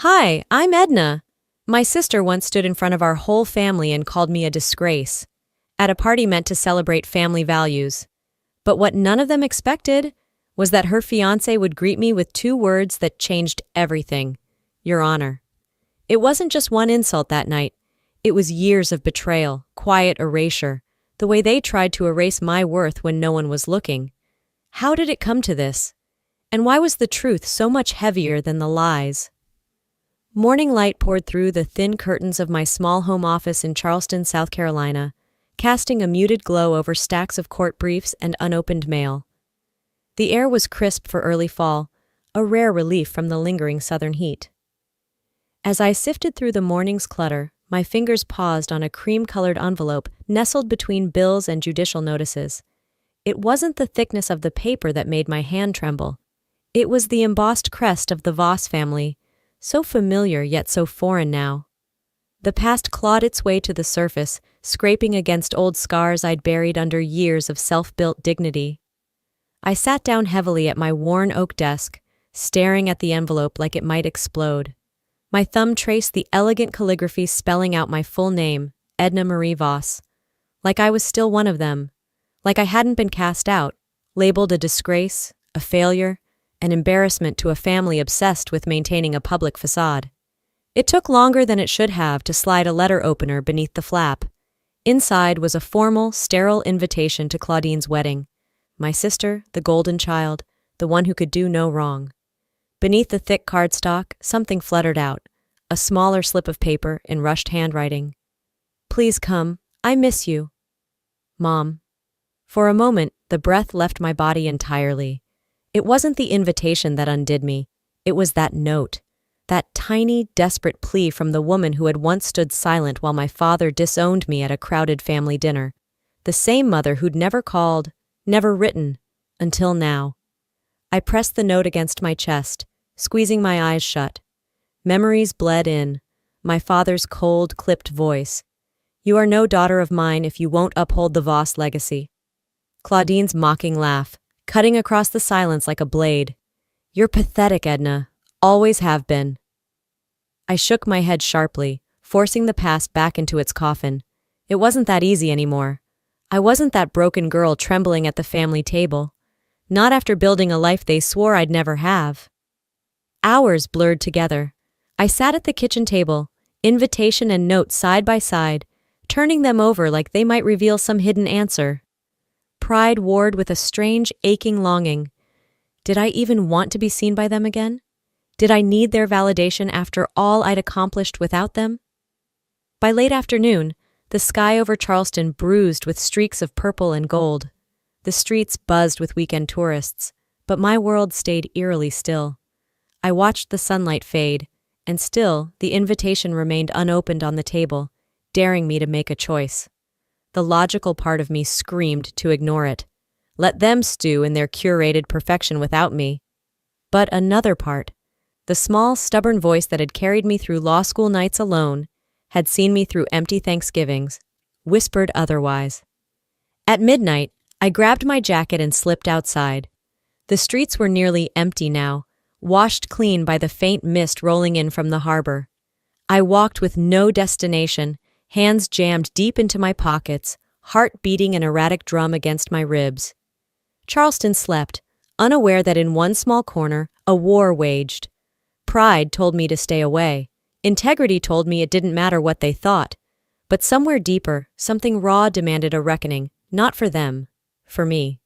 Hi, I'm Edna. My sister once stood in front of our whole family and called me a disgrace, at a party meant to celebrate family values. But what none of them expected was that her fiancé would greet me with two words that changed everything: Your Honor. It wasn't just one insult that night. It was years of betrayal, quiet erasure, the way they tried to erase my worth when no one was looking. How did it come to this? And why was the truth so much heavier than the lies? Morning light poured through the thin curtains of my small home office in Charleston, South Carolina, casting a muted glow over stacks of court briefs and unopened mail. The air was crisp for early fall, a rare relief from the lingering southern heat. As I sifted through the morning's clutter, my fingers paused on a cream-colored envelope nestled between bills and judicial notices. It wasn't the thickness of the paper that made my hand tremble. It was the embossed crest of the Voss family, so familiar yet so foreign now. The past clawed its way to the surface, scraping against old scars I'd buried under years of self-built dignity. I sat down heavily at my worn oak desk, staring at the envelope like it might explode. My thumb traced the elegant calligraphy spelling out my full name, Edna Marie Voss. Like I was still one of them. Like I hadn't been cast out, labeled a disgrace, a failure, an embarrassment to a family obsessed with maintaining a public facade. It took longer than it should have to slide a letter opener beneath the flap. Inside was a formal, sterile invitation to Claudine's wedding. My sister, the golden child, the one who could do no wrong. Beneath the thick cardstock, something fluttered out, a smaller slip of paper in rushed handwriting. Please come, I miss you. Mom. For a moment, the breath left my body entirely. It wasn't the invitation that undid me. It was that note, that tiny, desperate plea from the woman who had once stood silent while my father disowned me at a crowded family dinner. The same mother who'd never called, never written, until now. I pressed the note against my chest, squeezing my eyes shut. Memories bled in, my father's cold, clipped voice. You are no daughter of mine if you won't uphold the Voss legacy. Claudine's mocking laugh, cutting across the silence like a blade. You're pathetic, Edna. Always have been. I shook my head sharply, forcing the past back into its coffin. It wasn't that easy anymore. I wasn't that broken girl trembling at the family table. Not after building a life they swore I'd never have. Hours blurred together. I sat at the kitchen table, invitation and note side by side, turning them over like they might reveal some hidden answer. Pride warred with a strange, aching longing. Did I even want to be seen by them again? Did I need their validation after all I'd accomplished without them? By late afternoon, the sky over Charleston bruised with streaks of purple and gold. The streets buzzed with weekend tourists, but my world stayed eerily still. I watched the sunlight fade, and still the invitation remained unopened on the table, daring me to make a choice. The logical part of me screamed to ignore it. Let them stew in their curated perfection without me. But another part, the small, stubborn voice that had carried me through law school nights alone, had seen me through empty Thanksgivings, whispered otherwise. At midnight, I grabbed my jacket and slipped outside. The streets were nearly empty now, washed clean by the faint mist rolling in from the harbor. I walked with no destination, hands jammed deep into my pockets, heart beating an erratic drum against my ribs. Charleston slept, unaware that in one small corner, a war waged. Pride told me to stay away. Integrity told me it didn't matter what they thought. But somewhere deeper, something raw demanded a reckoning, not for them, for me.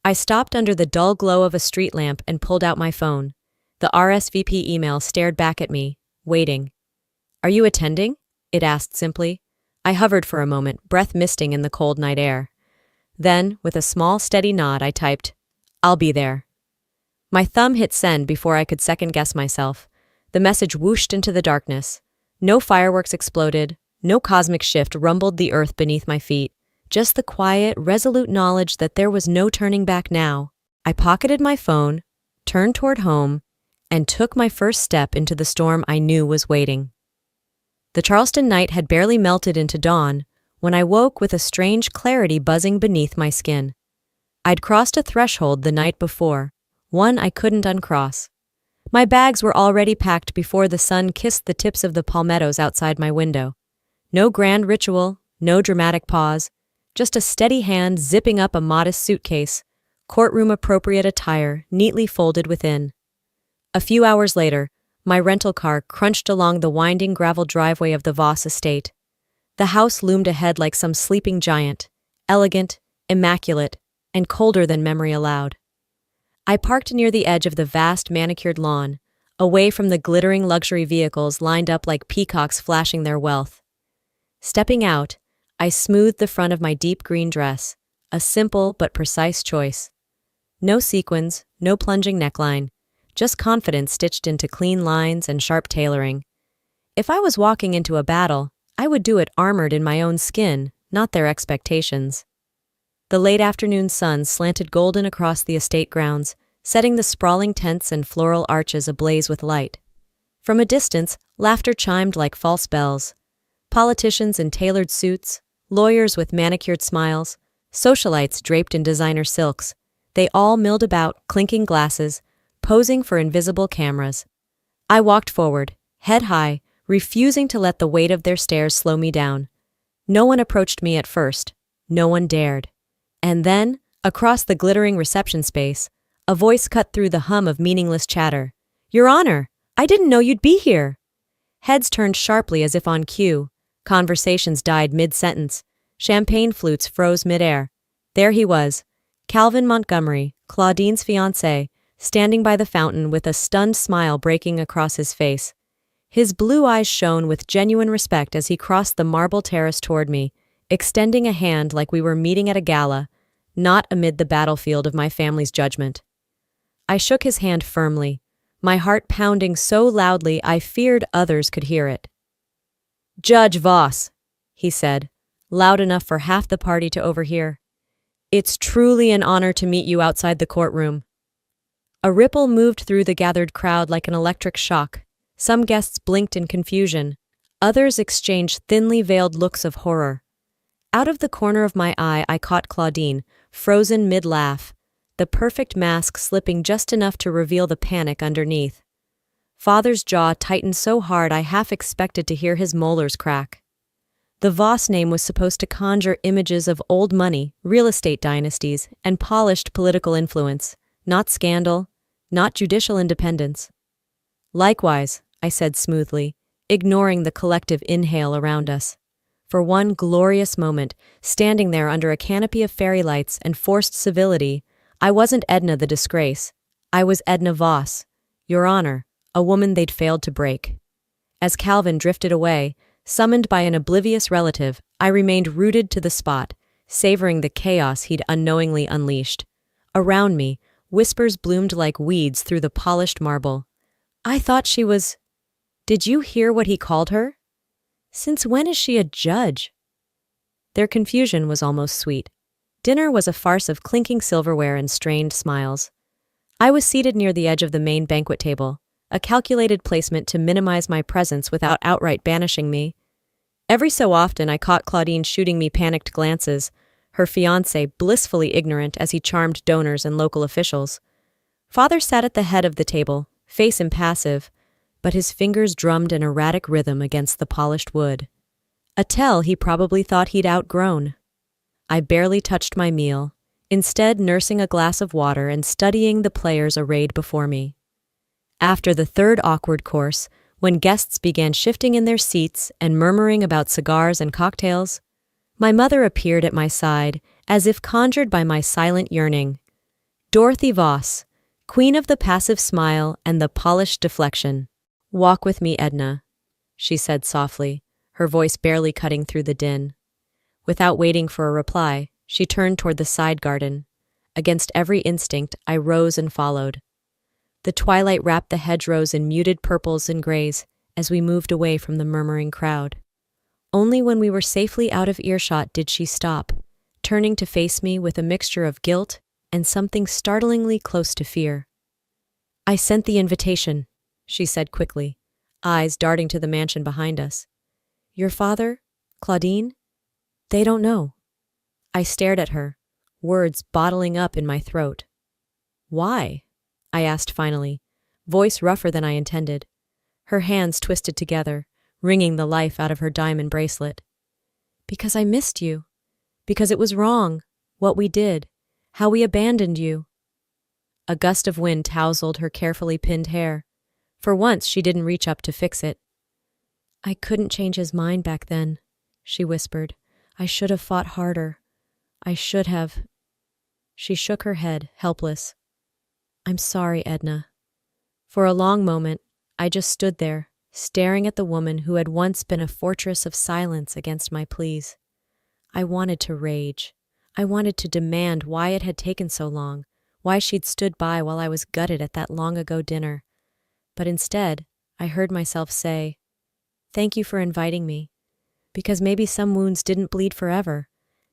I stopped under the dull glow of a street lamp and pulled out my phone. The RSVP email stared back at me, waiting. Are you attending? It asked simply. I hovered for a moment, breath misting in the cold night air. Then, with a small, steady nod, I typed, I'll be there. My thumb hit send before I could second-guess myself. The message whooshed into the darkness. No fireworks exploded, no cosmic shift rumbled the earth beneath my feet. Just the quiet, resolute knowledge that there was no turning back now. I pocketed my phone, turned toward home, and took my first step into the storm I knew was waiting. The Charleston night had barely melted into dawn when I woke with a strange clarity buzzing beneath my skin. I'd crossed a threshold the night before, one I couldn't uncross. My bags were already packed before the sun kissed the tips of the palmettos outside my window. No grand ritual, no dramatic pause, just a steady hand zipping up a modest suitcase, courtroom-appropriate attire neatly folded within. A few hours later, my rental car crunched along the winding gravel driveway of the Voss estate. The house loomed ahead like some sleeping giant, elegant, immaculate, and colder than memory allowed. I parked near the edge of the vast manicured lawn, away from the glittering luxury vehicles lined up like peacocks flashing their wealth. Stepping out, I smoothed the front of my deep green dress, a simple but precise choice. No sequins, no plunging neckline, just confidence stitched into clean lines and sharp tailoring. If I was walking into a battle, I would do it armored in my own skin, not their expectations. The late afternoon sun slanted golden across the estate grounds, setting the sprawling tents and floral arches ablaze with light. From a distance, laughter chimed like false bells. Politicians in tailored suits, lawyers with manicured smiles, socialites draped in designer silks, they all milled about, clinking glasses, posing for invisible cameras. I walked forward, head high, refusing to let the weight of their stares slow me down. No one approached me at first. No one dared. And then, across the glittering reception space, a voice cut through the hum of meaningless chatter. "Your Honor, I didn't know you'd be here." Heads turned sharply as if on cue. Conversations died mid-sentence. Champagne flutes froze mid-air. There he was, Calvin Montgomery, Claudine's fiancé, standing by the fountain with a stunned smile breaking across his face. His blue eyes shone with genuine respect as he crossed the marble terrace toward me, extending a hand like we were meeting at a gala, not amid the battlefield of my family's judgment. I shook his hand firmly, my heart pounding so loudly I feared others could hear it. "Judge Voss," he said, loud enough for half the party to overhear. "It's truly an honor to meet you outside the courtroom." A ripple moved through the gathered crowd like an electric shock. Some guests blinked in confusion. Others exchanged thinly veiled looks of horror. Out of the corner of my eye, I caught Claudine, frozen mid-laugh, the perfect mask slipping just enough to reveal the panic underneath. Father's jaw tightened so hard I half expected to hear his molars crack. The Voss name was supposed to conjure images of old money, real estate dynasties, and polished political influence, not scandal, not judicial independence. "Likewise," I said smoothly, ignoring the collective inhale around us. For one glorious moment, standing there under a canopy of fairy lights and forced civility, I wasn't Edna the Disgrace. I was Edna Voss, Your Honor, a woman they'd failed to break. As Calvin drifted away, summoned by an oblivious relative, I remained rooted to the spot, savoring the chaos he'd unknowingly unleashed. Around me, whispers bloomed like weeds through the polished marble. "I thought she was... Did you hear what he called her? Since when is she a judge?" Their confusion was almost sweet. Dinner was a farce of clinking silverware and strained smiles. I was seated near the edge of the main banquet table, a calculated placement to minimize my presence without outright banishing me. Every so often I caught Claudine shooting me panicked glances, her fiancé blissfully ignorant as he charmed donors and local officials. Father sat at the head of the table, face impassive, but his fingers drummed an erratic rhythm against the polished wood. A tell he probably thought he'd outgrown. I barely touched my meal, instead nursing a glass of water and studying the players arrayed before me. After the third awkward course, when guests began shifting in their seats and murmuring about cigars and cocktails, my mother appeared at my side, as if conjured by my silent yearning. Dorothy Voss, queen of the passive smile and the polished deflection. "Walk with me, Edna," she said softly, her voice barely cutting through the din. Without waiting for a reply, she turned toward the side garden. Against every instinct, I rose and followed. The twilight wrapped the hedgerows in muted purples and grays as we moved away from the murmuring crowd. Only when we were safely out of earshot did she stop, turning to face me with a mixture of guilt and something startlingly close to fear. "I sent the invitation," she said quickly, eyes darting to the mansion behind us. "Your father, Claudine? They don't know." I stared at her, words bottling up in my throat. "Why?" I asked finally, voice rougher than I intended. Her hands twisted together, wringing the life out of her diamond bracelet. Because I missed you. Because it was wrong, what we did, how we abandoned you. A gust of wind tousled her carefully pinned hair. For once, she didn't reach up to fix it. I couldn't change his mind back then, she whispered. I should have fought harder. I should have. She shook her head, helpless. I'm sorry, Edna. For a long moment, I just stood there, staring at the woman who had once been a fortress of silence against my pleas. I wanted to rage. I wanted to demand why it had taken so long, why she'd stood by while I was gutted at that long-ago dinner. But instead, I heard myself say, "Thank you for inviting me. Because maybe some wounds didn't bleed forever.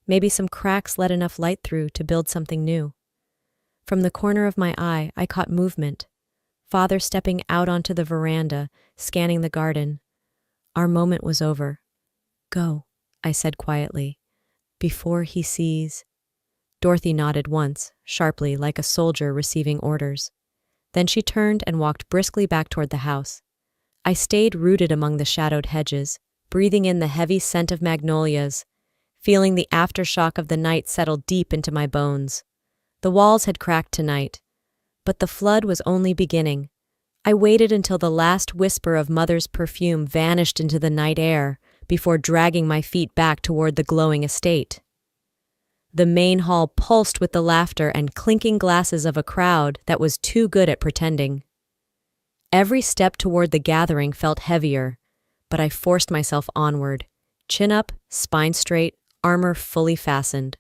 Maybe some cracks let enough light through to build something new." From the corner of my eye, I caught movement. Father stepping out onto the veranda, scanning the garden. Our moment was over. "Go," I said quietly, "before he sees." Dorothy nodded once, sharply, like a soldier receiving orders. Then she turned and walked briskly back toward the house. I stayed rooted among the shadowed hedges, breathing in the heavy scent of magnolias, feeling the aftershock of the night settle deep into my bones. The walls had cracked tonight, but the flood was only beginning. I waited until the last whisper of Mother's perfume vanished into the night air before dragging my feet back toward the glowing estate. The main hall pulsed with the laughter and clinking glasses of a crowd that was too good at pretending. Every step toward the gathering felt heavier, but I forced myself onward, chin up, spine straight, armor fully fastened.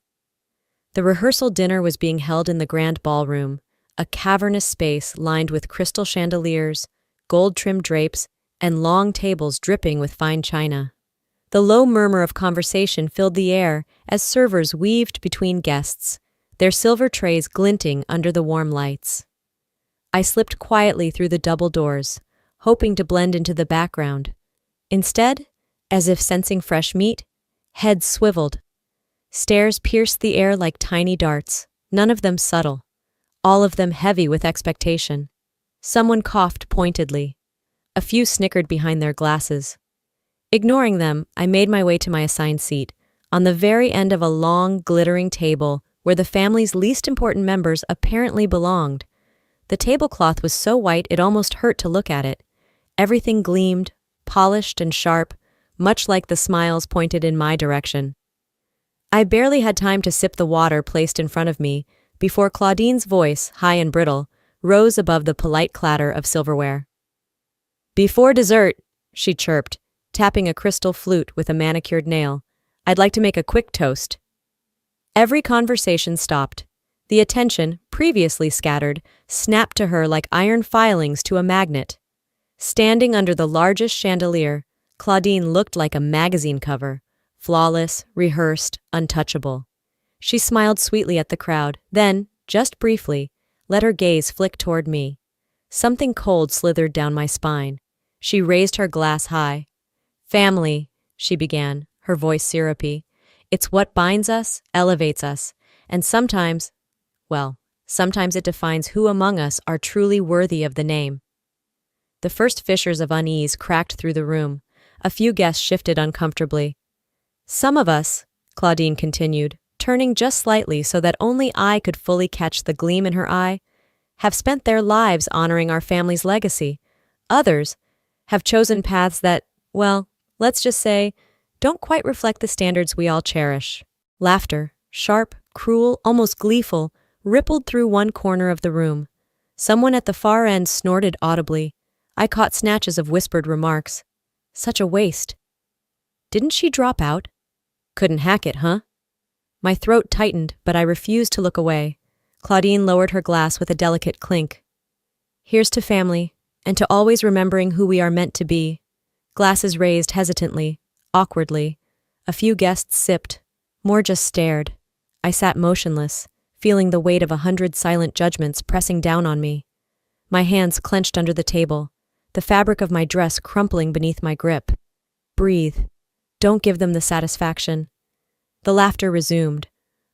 The rehearsal dinner was being held in the grand ballroom, a cavernous space lined with crystal chandeliers, gold-trimmed drapes, and long tables dripping with fine china. The low murmur of conversation filled the air as servers weaved between guests, their silver trays glinting under the warm lights. I slipped quietly through the double doors, hoping to blend into the background. Instead, as if sensing fresh meat, heads swiveled. Stares pierced the air like tiny darts, none of them subtle, all of them heavy with expectation. Someone coughed pointedly. A few snickered behind their glasses. Ignoring them, I made my way to my assigned seat, on the very end of a long, glittering table where the family's least important members apparently belonged. The tablecloth was so white it almost hurt to look at it. Everything gleamed, polished and sharp, much like the smiles pointed in my direction. I barely had time to sip the water placed in front of me before Claudine's voice, high and brittle, rose above the polite clatter of silverware. "Before dessert," she chirped, tapping a crystal flute with a manicured nail, "I'd like to make a quick toast." Every conversation stopped. The attention, previously scattered, snapped to her like iron filings to a magnet. Standing under the largest chandelier, Claudine looked like a magazine cover, flawless, rehearsed, untouchable. She smiled sweetly at the crowd, then, just briefly, let her gaze flick toward me. Something cold slithered down my spine. She raised her glass high. "Family," she began, her voice syrupy. "It's what binds us, elevates us, and sometimes it defines who among us are truly worthy of the name." The first fissures of unease cracked through the room. A few guests shifted uncomfortably. "Some of us," Claudine continued, turning just slightly so that only I could fully catch the gleam in her eye, "have spent their lives honoring our family's legacy. Others have chosen paths that, well, let's just say, don't quite reflect the standards we all cherish." Laughter, sharp, cruel, almost gleeful, rippled through one corner of the room. Someone at the far end snorted audibly. I caught snatches of whispered remarks. "Such a waste." "Didn't she drop out?" "Couldn't hack it, huh?" My throat tightened, but I refused to look away. Claudine lowered her glass with a delicate clink. "Here's to family, and to always remembering who we are meant to be." Glasses raised hesitantly, awkwardly. A few guests sipped. More just stared. I sat motionless, feeling the weight of 100 silent judgments pressing down on me. My hands clenched under the table, the fabric of my dress crumpling beneath my grip. Breathe. Don't give them the satisfaction. The laughter resumed,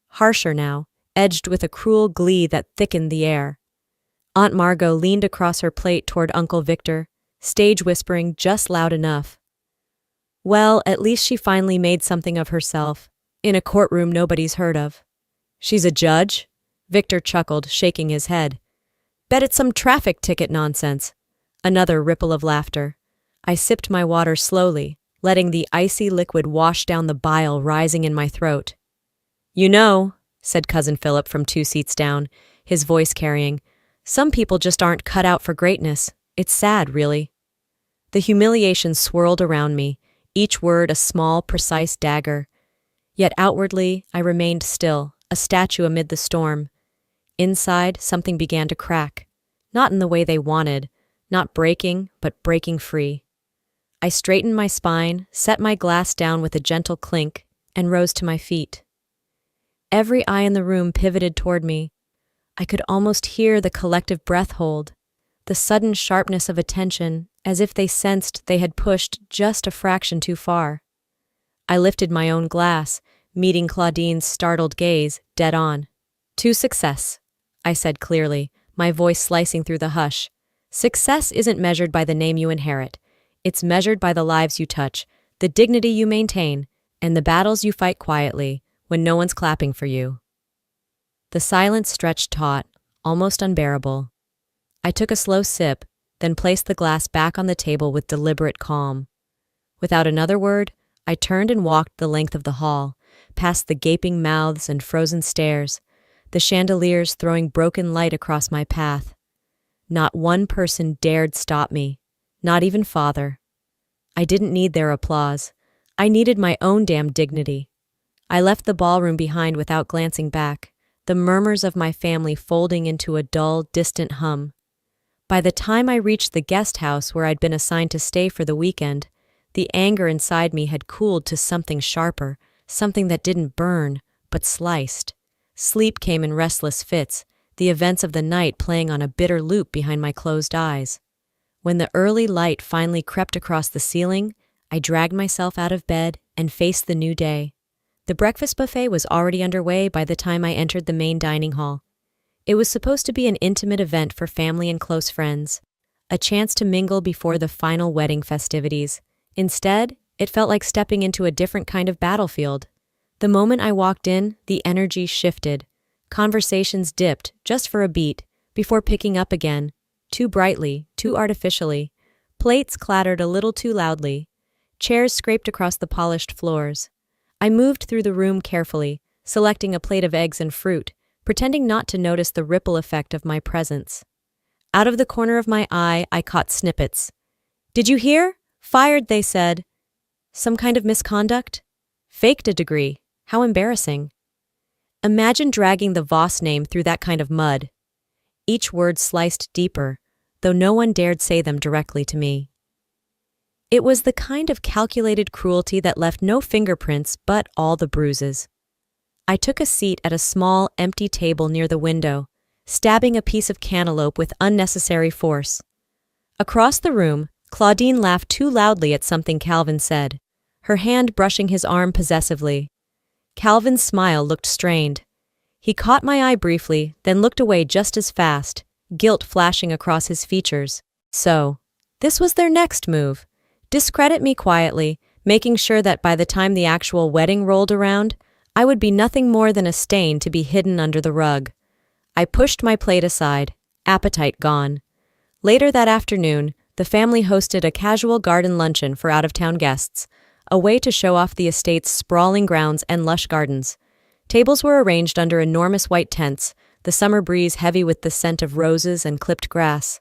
harsher now, edged with a cruel glee that thickened the air. Aunt Margot leaned across her plate toward Uncle Victor, stage whispering just loud enough. Well, at least she finally made something of herself, in a courtroom nobody's heard of. She's a judge? Victor chuckled, shaking his head. Bet it's some traffic ticket nonsense. Another ripple of laughter. I sipped my water slowly, letting the icy liquid wash down the bile rising in my throat. You know, said Cousin Philip from 2 seats down, his voice carrying, some people just aren't cut out for greatness. It's sad, really. The humiliation swirled around me, each word a small, precise dagger. Yet outwardly, I remained still, a statue amid the storm. Inside, something began to crack. Not in the way they wanted, not breaking, but breaking free. I straightened my spine, set my glass down with a gentle clink, and rose to my feet. Every eye in the room pivoted toward me. I could almost hear the collective breath hold, the sudden sharpness of attention, as if they sensed they had pushed just a fraction too far. I lifted my own glass, meeting Claudine's startled gaze dead on. To success, I said clearly, my voice slicing through the hush. Success isn't measured by the name you inherit. It's measured by the lives you touch, the dignity you maintain, and the battles you fight quietly when no one's clapping for you. The silence stretched taut, almost unbearable. I took a slow sip, then placed the glass back on the table with deliberate calm. Without another word, I turned and walked the length of the hall, past the gaping mouths and frozen stares, the chandeliers throwing broken light across my path. Not one person dared stop me, not even Father. I didn't need their applause. I needed my own damn dignity. I left the ballroom behind without glancing back, the murmurs of my family folding into a dull, distant hum. By the time I reached the guest house where I'd been assigned to stay for the weekend, the anger inside me had cooled to something sharper, something that didn't burn, but sliced. Sleep came in restless fits, the events of the night playing on a bitter loop behind my closed eyes. When the early light finally crept across the ceiling, I dragged myself out of bed and faced the new day. The breakfast buffet was already underway by the time I entered the main dining hall. It was supposed to be an intimate event for family and close friends, a chance to mingle before the final wedding festivities. Instead, it felt like stepping into a different kind of battlefield. The moment I walked in, the energy shifted. Conversations dipped, just for a beat, before picking up again, too brightly, too artificially. Plates clattered a little too loudly. Chairs scraped across the polished floors. I moved through the room carefully, selecting a plate of eggs and fruit, pretending not to notice the ripple effect of my presence. Out of the corner of my eye, I caught snippets. "Did you hear? Fired, they said." Some kind of misconduct? Faked a degree. How embarrassing. Imagine dragging the Voss name through that kind of mud. Each word sliced deeper, though no one dared say them directly to me. It was the kind of calculated cruelty that left no fingerprints but all the bruises. I took a seat at a small, empty table near the window, stabbing a piece of cantaloupe with unnecessary force. Across the room, Claudine laughed too loudly at something Calvin said, her hand brushing his arm possessively. Calvin's smile looked strained. He caught my eye briefly, then looked away just as fast, guilt flashing across his features. So, this was their next move. Discredit me quietly, making sure that by the time the actual wedding rolled around, I would be nothing more than a stain to be hidden under the rug. I pushed my plate aside, appetite gone. Later that afternoon, the family hosted a casual garden luncheon for out-of-town guests, a way to show off the estate's sprawling grounds and lush gardens. Tables were arranged under enormous white tents, the summer breeze heavy with the scent of roses and clipped grass.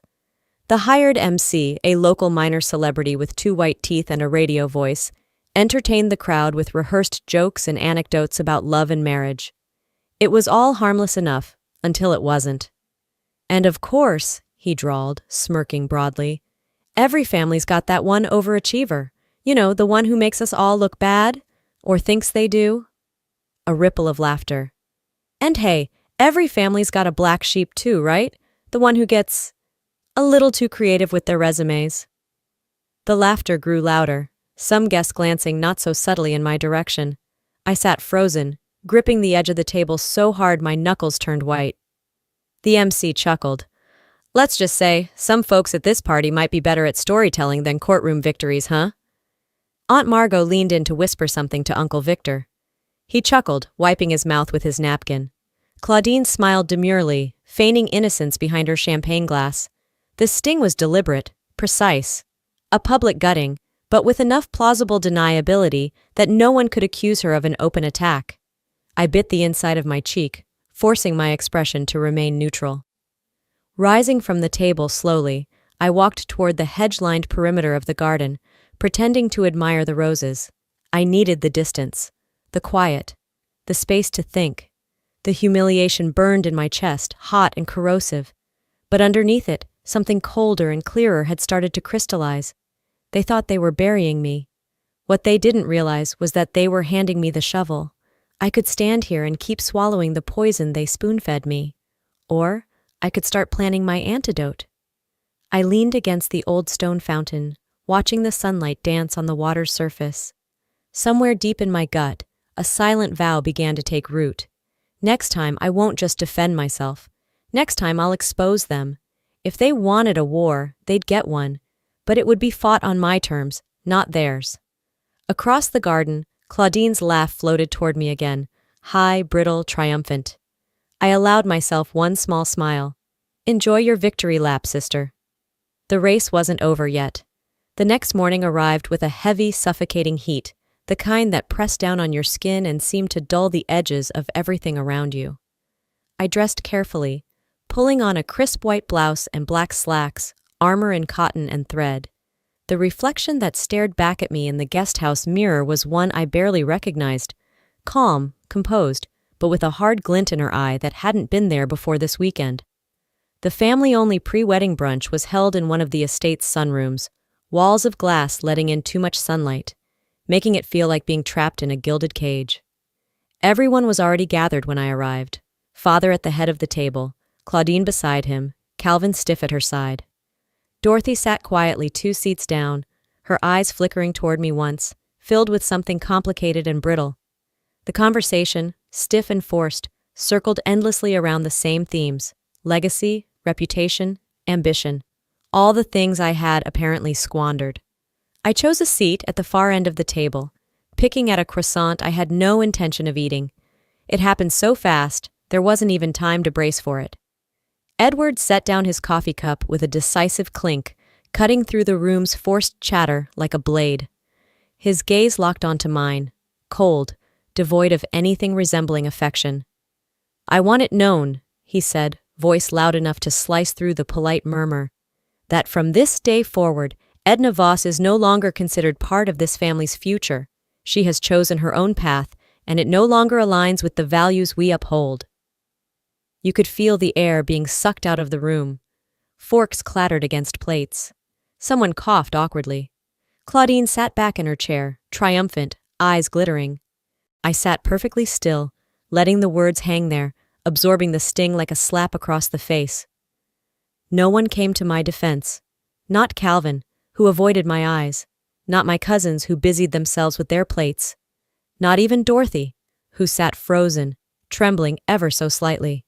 The hired MC, a local minor celebrity with 2 white teeth and a radio voice, entertained the crowd with rehearsed jokes and anecdotes about love and marriage. It was all harmless enough, until it wasn't. "And of course," he drawled, smirking broadly, "every family's got that one overachiever. You know, the one who makes us all look bad, or thinks they do." A ripple of laughter. "And hey, every family's got a black sheep too, right? The one who gets a little too creative with their resumes." The laughter grew louder, some guests glancing not so subtly in my direction. I sat frozen, gripping the edge of the table so hard my knuckles turned white. The MC chuckled. Let's just say, some folks at this party might be better at storytelling than courtroom victories, huh? Aunt Margot leaned in to whisper something to Uncle Victor. He chuckled, wiping his mouth with his napkin. Claudine smiled demurely, feigning innocence behind her champagne glass. The sting was deliberate, precise. A public gutting, but with enough plausible deniability that no one could accuse her of an open attack. I bit the inside of my cheek, forcing my expression to remain neutral. Rising from the table slowly, I walked toward the hedge-lined perimeter of the garden, pretending to admire the roses. I needed the distance, the quiet, the space to think. The humiliation burned in my chest, hot and corrosive. But underneath it, something colder and clearer had started to crystallize. They thought they were burying me. What they didn't realize was that they were handing me the shovel. I could stand here and keep swallowing the poison they spoon-fed me. Or I could start planning my antidote. I leaned against the old stone fountain, watching the sunlight dance on the water's surface. Somewhere deep in my gut, a silent vow began to take root. Next time, I won't just defend myself. Next time, I'll expose them. If they wanted a war, they'd get one. But it would be fought on my terms, not theirs. Across the garden, Claudine's laugh floated toward me again, high, brittle, triumphant. I allowed myself one small smile. Enjoy your victory lap, sister. The race wasn't over yet. The next morning arrived with a heavy, suffocating heat, the kind that pressed down on your skin and seemed to dull the edges of everything around you. I dressed carefully, pulling on a crisp white blouse and black slacks, armor in cotton and thread. The reflection that stared back at me in the guest house mirror was one I barely recognized, calm, composed, but with a hard glint in her eye that hadn't been there before this weekend. The family-only pre-wedding brunch was held in one of the estate's sunrooms, walls of glass letting in too much sunlight, making it feel like being trapped in a gilded cage. Everyone was already gathered when I arrived. Father at the head of the table, Claudine beside him, Calvin stiff at her side. Dorothy sat quietly 2 seats down, her eyes flickering toward me once, filled with something complicated and brittle. The conversation, stiff and forced, circled endlessly around the same themes: legacy, reputation, ambition, all the things I had apparently squandered. I chose a seat at the far end of the table, picking at a croissant I had no intention of eating. It happened so fast, there wasn't even time to brace for it. Edward set down his coffee cup with a decisive clink, cutting through the room's forced chatter like a blade. His gaze locked onto mine, cold, devoid of anything resembling affection. "I want it known," he said, voice loud enough to slice through the polite murmur, "that from this day forward, Edna Voss is no longer considered part of this family's future. She has chosen her own path, and it no longer aligns with the values we uphold." You could feel the air being sucked out of the room. Forks clattered against plates. Someone coughed awkwardly. Claudine sat back in her chair, triumphant, eyes glittering. I sat perfectly still, letting the words hang there, absorbing the sting like a slap across the face. No one came to my defense. Not Calvin, who avoided my eyes. Not my cousins, who busied themselves with their plates. Not even Dorothy, who sat frozen, trembling ever so slightly.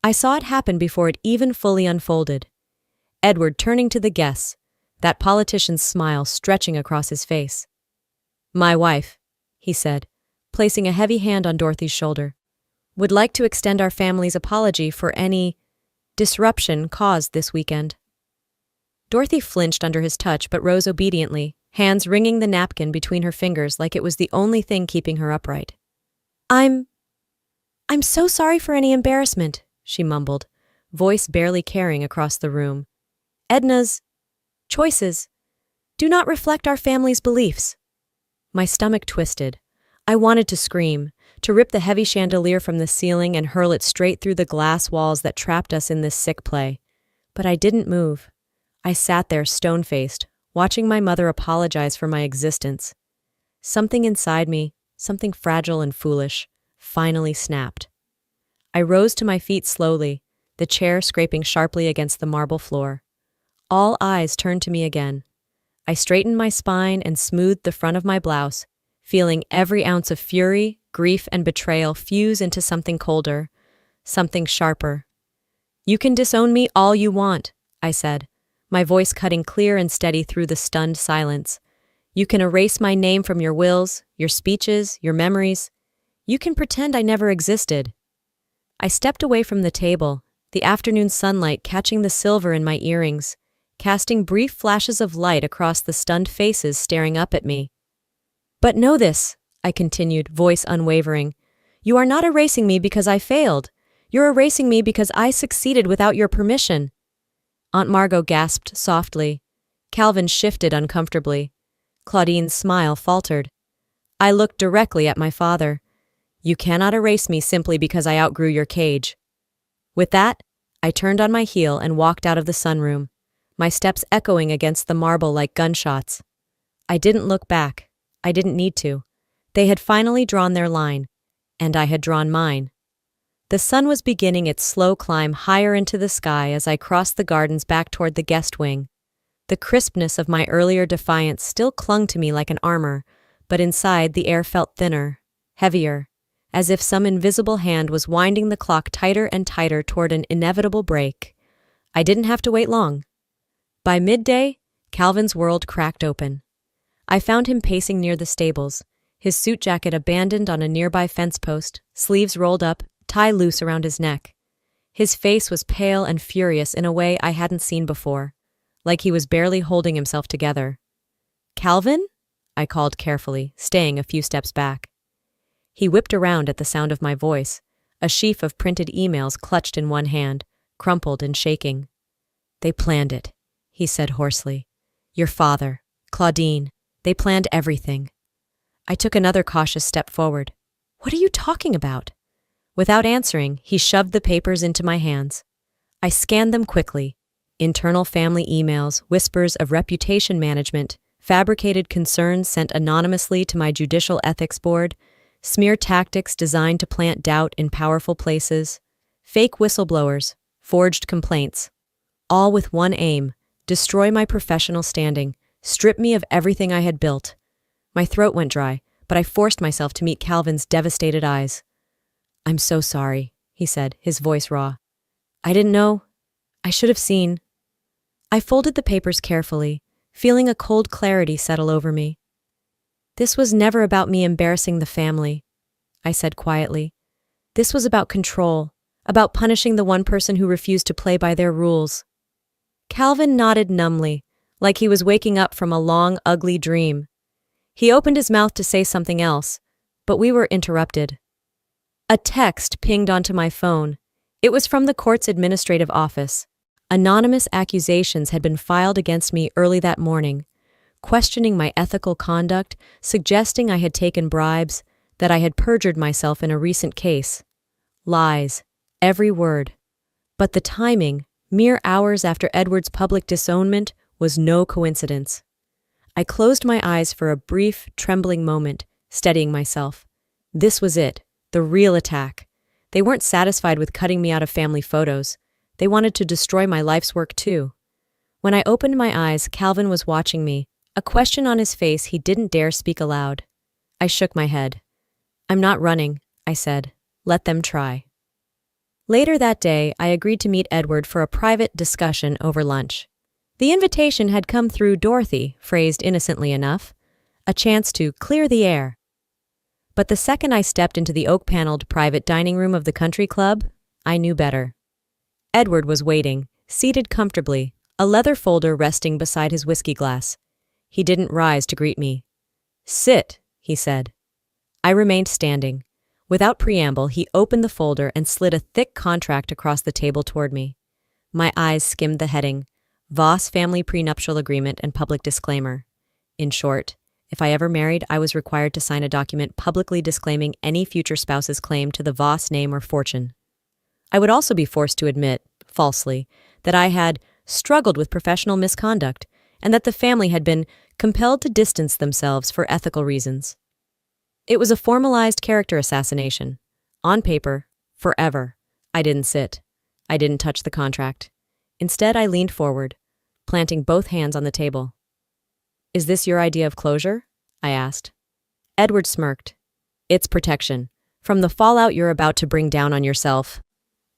I saw it happen before it even fully unfolded. Edward turning to the guests, that politician's smile stretching across his face. "My wife," he said, placing a heavy hand on Dorothy's shoulder, "would like to extend our family's apology for any disruption caused this weekend." Dorothy flinched under his touch but rose obediently, hands wringing the napkin between her fingers like it was the only thing keeping her upright. I'm so sorry for any embarrassment," she mumbled, voice barely carrying across the room. "Edna's choices do not reflect our family's beliefs." My stomach twisted. I wanted to scream, to rip the heavy chandelier from the ceiling and hurl it straight through the glass walls that trapped us in this sick play. But I didn't move. I sat there stone-faced, watching my mother apologize for my existence. Something inside me, something fragile and foolish, finally snapped. I rose to my feet slowly, the chair scraping sharply against the marble floor. All eyes turned to me again. I straightened my spine and smoothed the front of my blouse, feeling every ounce of fury, grief, and betrayal fuse into something colder, something sharper. You can disown me all you want, I said, my voice cutting clear and steady through the stunned silence. You can erase my name from your wills, your speeches, your memories. You can pretend I never existed. I stepped away from the table, the afternoon sunlight catching the silver in my earrings, casting brief flashes of light across the stunned faces staring up at me. But know this, I continued, voice unwavering. You are not erasing me because I failed. You're erasing me because I succeeded without your permission. Aunt Margot gasped softly. Calvin shifted uncomfortably. Claudine's smile faltered. I looked directly at my father. You cannot erase me simply because I outgrew your cage. With that, I turned on my heel and walked out of the sunroom, my steps echoing against the marble like gunshots. I didn't look back. I didn't need to. They had finally drawn their line, and I had drawn mine. The sun was beginning its slow climb higher into the sky as I crossed the gardens back toward the guest wing. The crispness of my earlier defiance still clung to me like an armor, but inside the air felt thinner, heavier, as if some invisible hand was winding the clock tighter and tighter toward an inevitable break. I didn't have to wait long. By midday, Calvin's world cracked open. I found him pacing near the stables, his suit jacket abandoned on a nearby fence post, sleeves rolled up, tie loose around his neck. His face was pale and furious in a way I hadn't seen before, like he was barely holding himself together. Calvin? I called carefully, staying a few steps back. He whipped around at the sound of my voice, a sheaf of printed emails clutched in one hand, crumpled and shaking. They planned it, he said hoarsely. Your father, Claudine, they planned everything. I took another cautious step forward. What are you talking about? Without answering, he shoved the papers into my hands. I scanned them quickly. Internal family emails, whispers of reputation management, fabricated concerns sent anonymously to my judicial ethics board, smear tactics designed to plant doubt in powerful places, fake whistleblowers, forged complaints. All with one aim, destroy my professional standing, strip me of everything I had built. My throat went dry, but I forced myself to meet Calvin's devastated eyes. I'm so sorry, he said, his voice raw. I didn't know. I should have seen. I folded the papers carefully, feeling a cold clarity settle over me. This was never about me embarrassing the family, I said quietly. This was about control, about punishing the one person who refused to play by their rules. Calvin nodded numbly, like he was waking up from a long, ugly dream. He opened his mouth to say something else, but we were interrupted. A text pinged onto my phone. It was from the court's administrative office. Anonymous accusations had been filed against me early that morning, questioning my ethical conduct, suggesting I had taken bribes, that I had perjured myself in a recent case. Lies, every word. But the timing, mere hours after Edward's public disownment, was no coincidence. I closed my eyes for a brief, trembling moment, steadying myself. This was it, the real attack. They weren't satisfied with cutting me out of family photos. They wanted to destroy my life's work too. When I opened my eyes, Calvin was watching me, a question on his face he didn't dare speak aloud. I shook my head. I'm not running, I said. Let them try. Later that day, I agreed to meet Edward for a private discussion over lunch. The invitation had come through Dorothy, phrased innocently enough, a chance to clear the air. But the second I stepped into the oak-paneled private dining room of the country club, I knew better. Edward was waiting, seated comfortably, a leather folder resting beside his whiskey glass. He didn't rise to greet me. Sit, he said. I remained standing. Without preamble, he opened the folder and slid a thick contract across the table toward me. My eyes skimmed the heading, Voss Family Prenuptial Agreement and Public Disclaimer. In short, if I ever married, I was required to sign a document publicly disclaiming any future spouse's claim to the Voss name or fortune. I would also be forced to admit, falsely, that I had struggled with professional misconduct and that the family had been compelled to distance themselves for ethical reasons. It was a formalized character assassination. On paper, forever. I didn't sit. I didn't touch the contract. Instead, I leaned forward, planting both hands on the table. Is this your idea of closure? I asked. Edward smirked. It's protection. From the fallout you're about to bring down on yourself.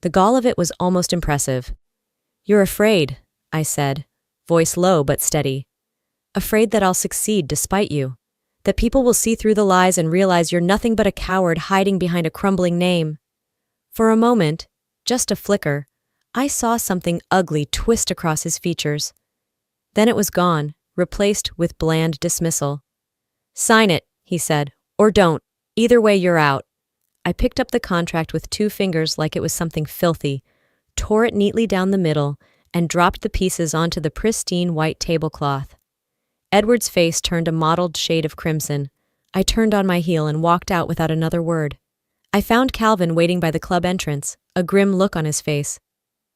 The gall of it was almost impressive. "You're afraid," I said, voice low but steady. "Afraid that I'll succeed despite you. That people will see through the lies and realize you're nothing but a coward hiding behind a crumbling name." For a moment, just a flicker, I saw something ugly twist across his features. Then it was gone, replaced with bland dismissal. "Sign it," he said, "or don't. Either way, you're out." I picked up the contract with 2 fingers like it was something filthy, tore it neatly down the middle, and dropped the pieces onto the pristine white tablecloth. Edward's face turned a mottled shade of crimson. I turned on my heel and walked out without another word. I found Calvin waiting by the club entrance, a grim look on his face.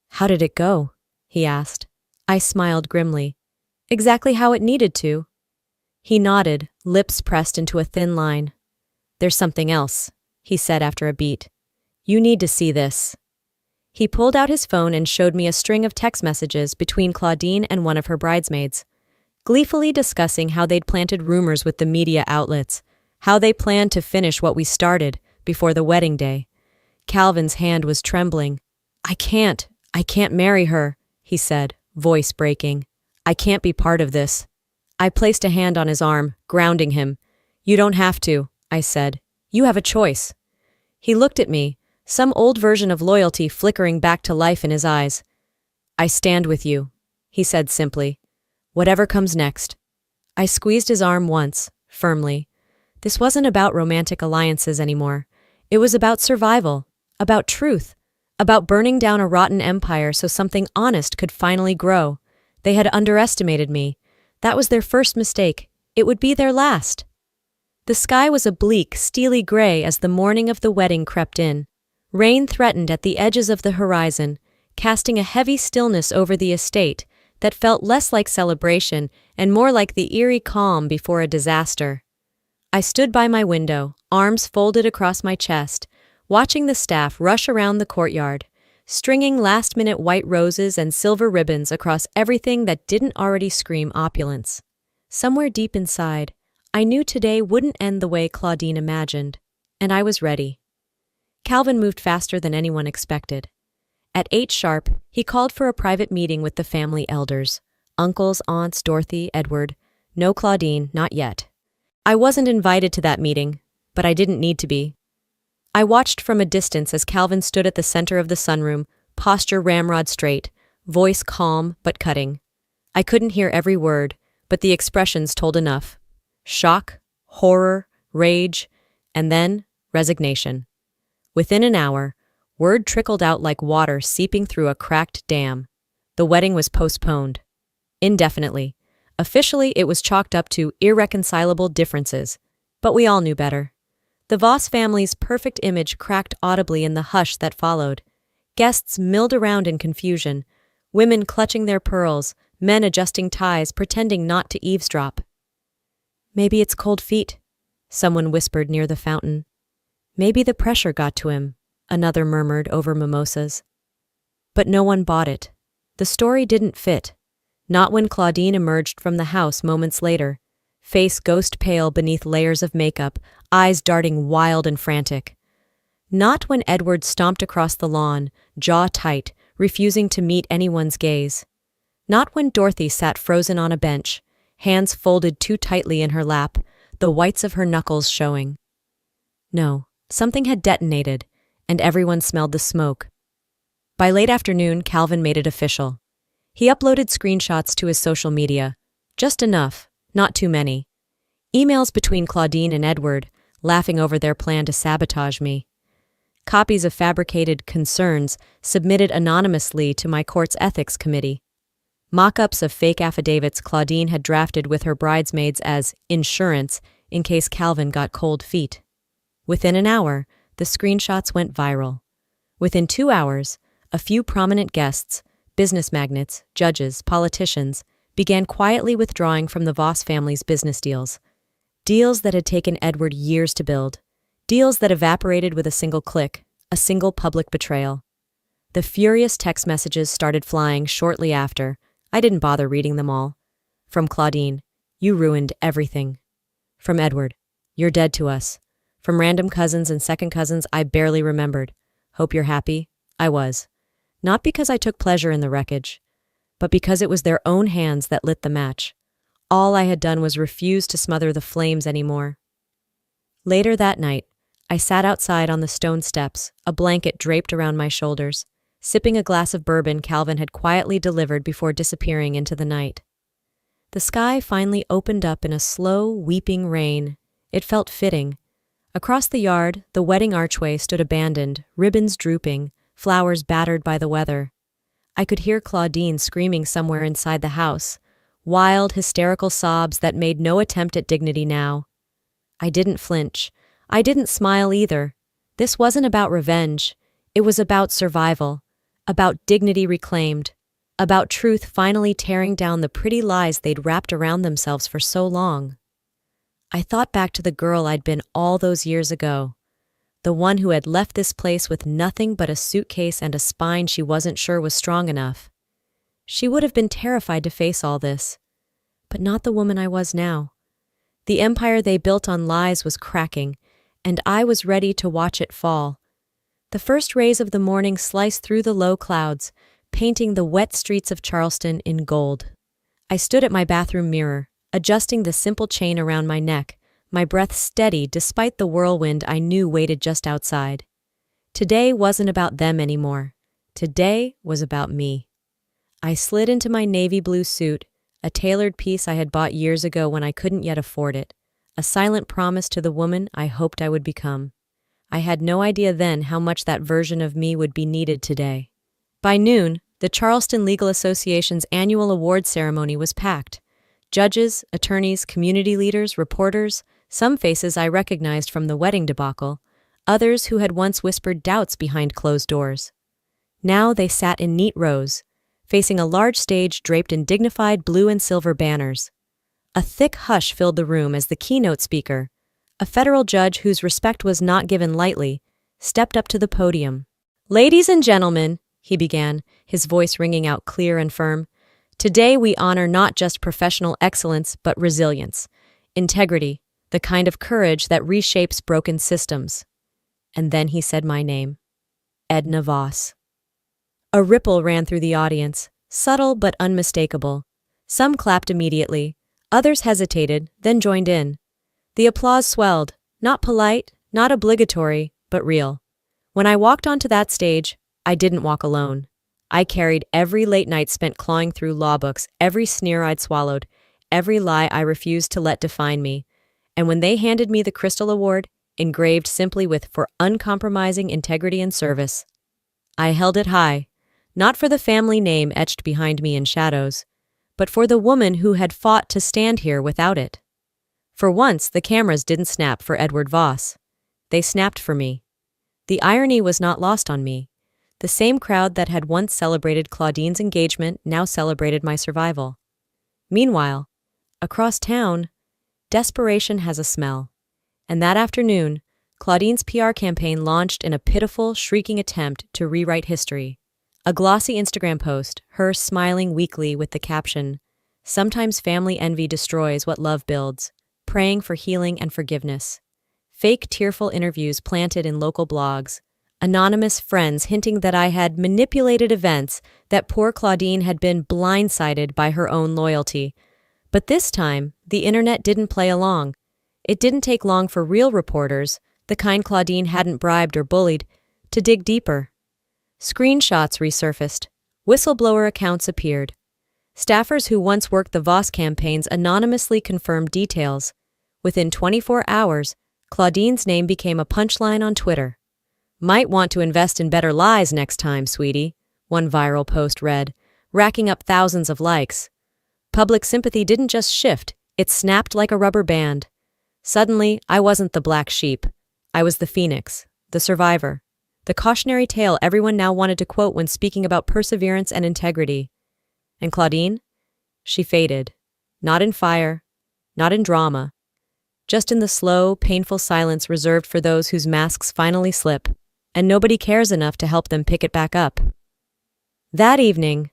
"How did it go?" he asked. I smiled grimly. "Exactly how it needed to." He nodded, lips pressed into a thin line. "There's something else," he said after a beat. "You need to see this." He pulled out his phone and showed me a string of text messages between Claudine and one of her bridesmaids, gleefully discussing how they'd planted rumors with the media outlets, how they planned to finish what we started before the wedding day. Calvin's hand was trembling. I can't marry her," he said, voice breaking. "I can't be part of this." I placed a hand on his arm, grounding him. "You don't have to," I said. "You have a choice." He looked at me, some old version of loyalty flickering back to life in his eyes. "I stand with you," he said simply. "Whatever comes next." I squeezed his arm once, firmly. This wasn't about romantic alliances anymore. It was about survival, about truth, about burning down a rotten empire so something honest could finally grow. They had underestimated me. That was their first mistake. It would be their last. The sky was a bleak, steely gray as the morning of the wedding crept in. Rain threatened at the edges of the horizon, casting a heavy stillness over the estate that felt less like celebration and more like the eerie calm before a disaster. I stood by my window, arms folded across my chest, watching the staff rush around the courtyard, stringing last-minute white roses and silver ribbons across everything that didn't already scream opulence. Somewhere deep inside, I knew today wouldn't end the way Claudine imagined, and I was ready. Calvin moved faster than anyone expected. At 8 sharp, he called for a private meeting with the family elders. Uncles, aunts, Dorothy, Edward. No Claudine, not yet. I wasn't invited to that meeting, but I didn't need to be. I watched from a distance as Calvin stood at the center of the sunroom, posture ramrod straight, voice calm but cutting. I couldn't hear every word, but the expressions told enough. Shock, horror, rage, and then resignation. Within an hour, word trickled out like water seeping through a cracked dam. The wedding was postponed. Indefinitely. Officially, it was chalked up to irreconcilable differences, but we all knew better. The Voss family's perfect image cracked audibly in the hush that followed. Guests milled around in confusion, women clutching their pearls, men adjusting ties, pretending not to eavesdrop. "Maybe it's cold feet," someone whispered near the fountain. "Maybe the pressure got to him," another murmured over mimosas. But no one bought it. The story didn't fit. Not when Claudine emerged from the house moments later, face ghost-pale beneath layers of makeup, eyes darting wild and frantic. Not when Edward stomped across the lawn, jaw tight, refusing to meet anyone's gaze. Not when Dorothy sat frozen on a bench, hands folded too tightly in her lap, the whites of her knuckles showing. No, something had detonated, and everyone smelled the smoke. By late afternoon, Calvin made it official. He uploaded screenshots to his social media. Just enough, not too many. Emails between Claudine and Edward, laughing over their plan to sabotage me. Copies of fabricated concerns submitted anonymously to my court's ethics committee. Mock-ups of fake affidavits Claudine had drafted with her bridesmaids as insurance in case Calvin got cold feet. Within an hour, the screenshots went viral. Within 2 hours, a few prominent guests, business magnates, judges, politicians, began quietly withdrawing from the Voss family's business deals. Deals that had taken Edward years to build. Deals that evaporated with a single click, a single public betrayal. The furious text messages started flying shortly after. I didn't bother reading them all. From Claudine, "You ruined everything." From Edward, "You're dead to us." From random cousins and second cousins I barely remembered. "Hope you're happy. I was. Not because I took pleasure in the wreckage, but because it was their own hands that lit the match. All I had done was refuse to smother the flames anymore. Later that night, I sat outside on the stone steps, a blanket draped around my shoulders, sipping a glass of bourbon Calvin had quietly delivered before disappearing into the night. The sky finally opened up in a slow, weeping rain. It felt fitting. Across the yard, the wedding archway stood abandoned, ribbons drooping, flowers battered by the weather. I could hear Claudine screaming somewhere inside the house, wild, hysterical sobs that made no attempt at dignity now. I didn't flinch. I didn't smile either. This wasn't about revenge. It was about survival, about dignity reclaimed, about truth finally tearing down the pretty lies they'd wrapped around themselves for so long. I thought back to the girl I'd been all those years ago, the one who had left this place with nothing but a suitcase and a spine she wasn't sure was strong enough. She would have been terrified to face all this, but not the woman I was now. The empire they built on lies was cracking, and I was ready to watch it fall. The first rays of the morning sliced through the low clouds, painting the wet streets of Charleston in gold. I stood at my bathroom mirror, adjusting the simple chain around my neck, my breath steady despite the whirlwind I knew waited just outside. Today wasn't about them anymore. Today was about me. I slid into my navy blue suit, a tailored piece I had bought years ago when I couldn't yet afford it, a silent promise to the woman I hoped I would become. I had no idea then how much that version of me would be needed today. By noon, the Charleston Legal Association's annual award ceremony was packed. Judges, attorneys, community leaders, reporters, some faces I recognized from the wedding debacle, others who had once whispered doubts behind closed doors. Now they sat in neat rows, facing a large stage draped in dignified blue and silver banners. A thick hush filled the room as the keynote speaker, a federal judge whose respect was not given lightly, stepped up to the podium. "Ladies and gentlemen," he began, his voice ringing out clear and firm, "today we honor not just professional excellence but resilience, integrity, the kind of courage that reshapes broken systems." And then he said my name, Edna Voss. A ripple ran through the audience, subtle but unmistakable. Some clapped immediately, others hesitated, then joined in. The applause swelled, not polite, not obligatory, but real. When I walked onto that stage, I didn't walk alone. I carried every late night spent clawing through law books, every sneer I'd swallowed, every lie I refused to let define me. And when they handed me the Crystal Award, engraved simply with "for uncompromising integrity and service," I held it high, not for the family name etched behind me in shadows, but for the woman who had fought to stand here without it. For once, the cameras didn't snap for Edward Voss. They snapped for me. The irony was not lost on me. The same crowd that had once celebrated Claudine's engagement now celebrated my survival. Meanwhile, across town, desperation has a smell. And that afternoon, Claudine's PR campaign launched in a pitiful, shrieking attempt to rewrite history. A glossy Instagram post, her smiling weakly with the caption, "Sometimes family envy destroys what love builds, praying for healing and forgiveness." Fake tearful interviews planted in local blogs, anonymous friends hinting that I had manipulated events, that poor Claudine had been blindsided by her own loyalty. But this time, the internet didn't play along. It didn't take long for real reporters, the kind Claudine hadn't bribed or bullied, to dig deeper. Screenshots resurfaced. Whistleblower accounts appeared. Staffers who once worked the Voss campaigns anonymously confirmed details. Within 24 hours, Claudine's name became a punchline on Twitter. "Might want to invest in better lies next time, sweetie," one viral post read, racking up thousands of likes. Public sympathy didn't just shift, it snapped like a rubber band. Suddenly, I wasn't the black sheep. I was the phoenix, the survivor, the cautionary tale everyone now wanted to quote when speaking about perseverance and integrity. And Claudine? She faded. Not in fire, not in drama, just in the slow, painful silence reserved for those whose masks finally slip, and nobody cares enough to help them pick it back up. That evening,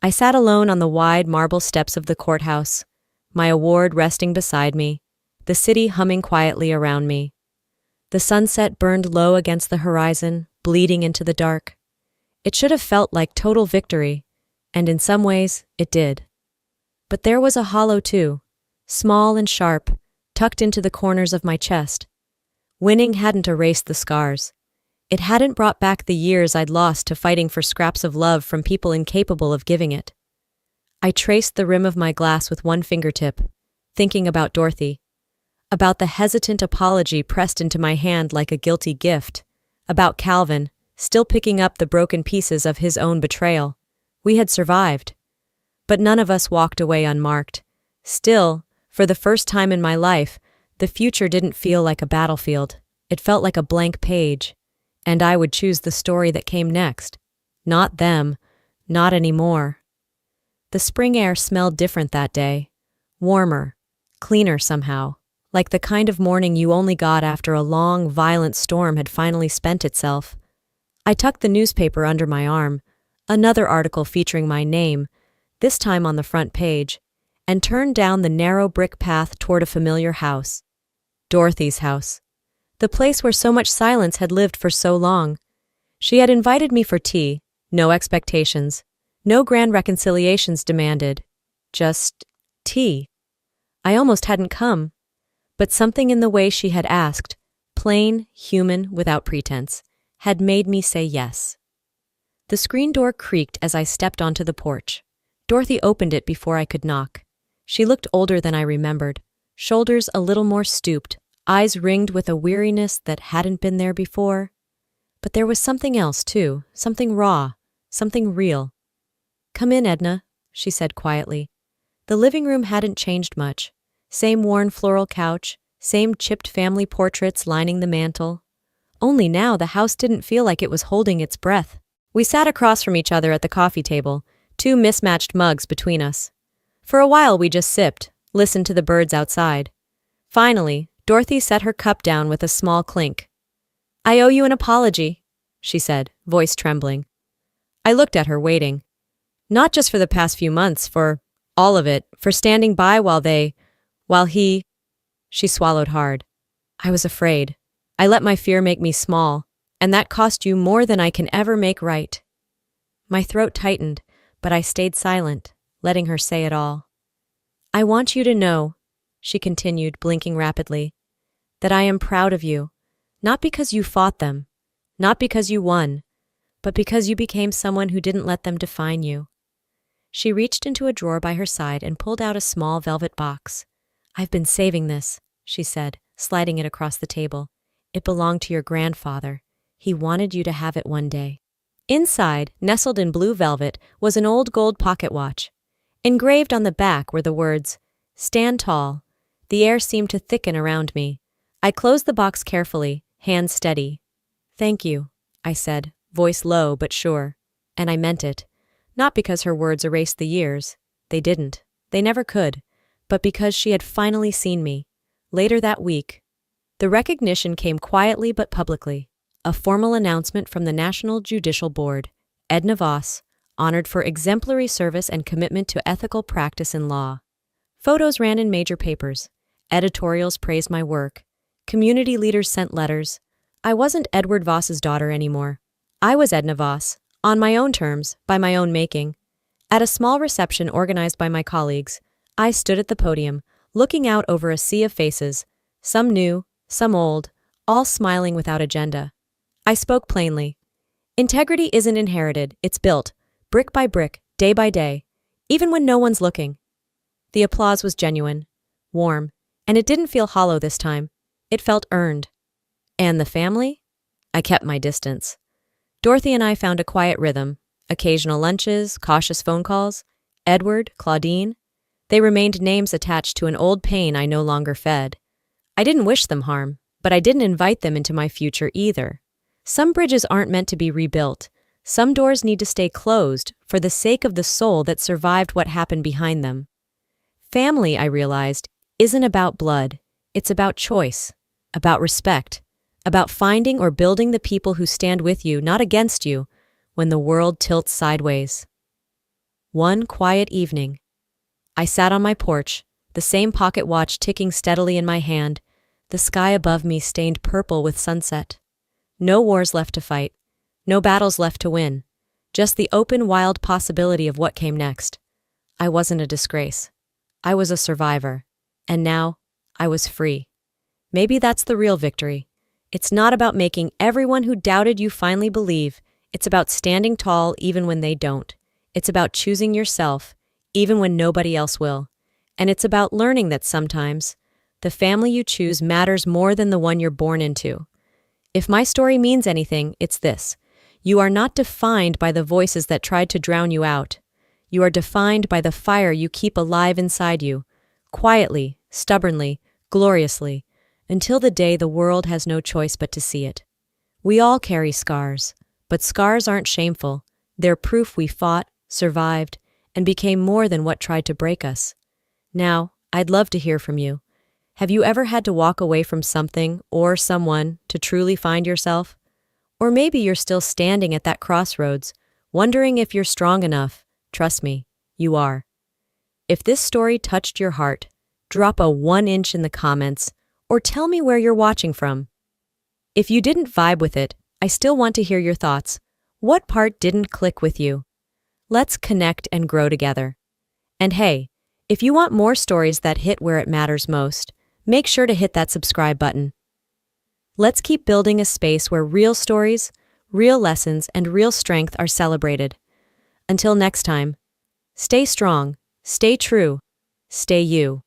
I sat alone on the wide marble steps of the courthouse, my award resting beside me, the city humming quietly around me. The sunset burned low against the horizon, bleeding into the dark. It should have felt like total victory, and in some ways, it did. But there was a hollow too, small and sharp, tucked into the corners of my chest. Winning hadn't erased the scars. It hadn't brought back the years I'd lost to fighting for scraps of love from people incapable of giving it. I traced the rim of my glass with one fingertip, thinking about Dorothy, about the hesitant apology pressed into my hand like a guilty gift, about Calvin, still picking up the broken pieces of his own betrayal. We had survived. But none of us walked away unmarked. Still, for the first time in my life, the future didn't feel like a battlefield. It felt like a blank page. And I would choose the story that came next. Not them. Not anymore. The spring air smelled different that day. Warmer. Cleaner somehow. Like the kind of morning you only got after a long, violent storm had finally spent itself. I tucked the newspaper under my arm, another article featuring my name, this time on the front page, and turned down the narrow brick path toward a familiar house. Dorothy's house. The place where so much silence had lived for so long. She had invited me for tea, no expectations, no grand reconciliations demanded, just tea. I almost hadn't come, but something in the way she had asked, plain, human, without pretense, had made me say yes. The screen door creaked as I stepped onto the porch. Dorothy opened it before I could knock. She looked older than I remembered, shoulders a little more stooped, eyes ringed with a weariness that hadn't been there before. But there was something else, too, something raw, something real. "Come in, Edna," she said quietly. The living room hadn't changed much. Same worn floral couch, same chipped family portraits lining the mantel. Only now the house didn't feel like it was holding its breath. We sat across from each other at the coffee table, two mismatched mugs between us. For a while we just sipped, listened to the birds outside. Finally, Dorothy set her cup down with a small clink. "I owe you an apology," she said, voice trembling. I looked at her, waiting. Not just for the past few months, for all of it, for standing by while he... She swallowed hard. "I was afraid. I let my fear make me small, and that cost you more than I can ever make right." My throat tightened, but I stayed silent, letting her say it all. "I want you to know," she continued, blinking rapidly, "that I am proud of you, not because you fought them, not because you won, but because you became someone who didn't let them define you." She reached into a drawer by her side and pulled out a small velvet box. "I've been saving this," she said, sliding it across the table. "It belonged to your grandfather. He wanted you to have it one day." Inside, nestled in blue velvet, was an old gold pocket watch. Engraved on the back were the words, "Stand tall." The air seemed to thicken around me. I closed the box carefully, hands steady. "Thank you," I said, voice low but sure. And I meant it. Not because her words erased the years. They didn't. They never could. But because she had finally seen me. Later that week. The recognition came quietly but publicly. A formal announcement from the National Judicial Board. Edna Voss, honored for exemplary service and commitment to ethical practice in law. Photos ran in major papers. Editorials praised my work. Community leaders sent letters. I wasn't Edward Voss's daughter anymore. I was Edna Voss, on my own terms, by my own making. At a small reception organized by my colleagues, I stood at the podium, looking out over a sea of faces, some new, some old, all smiling without agenda. I spoke plainly. Integrity isn't inherited, it's built, brick by brick, day by day, even when no one's looking. The applause was genuine, warm, and it didn't feel hollow this time. It felt earned. And the family? I kept my distance. Dorothy and I found a quiet rhythm, occasional lunches, cautious phone calls. Edward, Claudine. They remained names attached to an old pain I no longer fed. I didn't wish them harm, but I didn't invite them into my future either. Some bridges aren't meant to be rebuilt. Some doors need to stay closed for the sake of the soul that survived what happened behind them. Family, I realized, isn't about blood. It's about choice, about respect, about finding or building the people who stand with you, not against you, when the world tilts sideways. One quiet evening, I sat on my porch, the same pocket watch ticking steadily in my hand, the sky above me stained purple with sunset. No wars left to fight, no battles left to win, just the open, wild possibility of what came next. I wasn't a disgrace. I was a survivor. And now, I was free. Maybe that's the real victory. It's not about making everyone who doubted you finally believe. It's about standing tall even when they don't. It's about choosing yourself, even when nobody else will. And it's about learning that sometimes, the family you choose matters more than the one you're born into. If my story means anything, it's this. You are not defined by the voices that tried to drown you out. You are defined by the fire you keep alive inside you, quietly, stubbornly, gloriously, until the day the world has no choice but to see it. We all carry scars, but scars aren't shameful. They're proof we fought, survived, and became more than what tried to break us. Now, I'd love to hear from you. Have you ever had to walk away from something or someone to truly find yourself? Or maybe you're still standing at that crossroads, wondering if you're strong enough. Trust me, you are. If this story touched your heart, drop a 1 inch in the comments or tell me where you're watching from. If you didn't vibe with it, I still want to hear your thoughts. What part didn't click with you? Let's connect and grow together. And hey, if you want more stories that hit where it matters most, make sure to hit that subscribe button. Let's keep building a space where real stories, real lessons, and real strength are celebrated. Until next time, stay strong, stay true, stay you.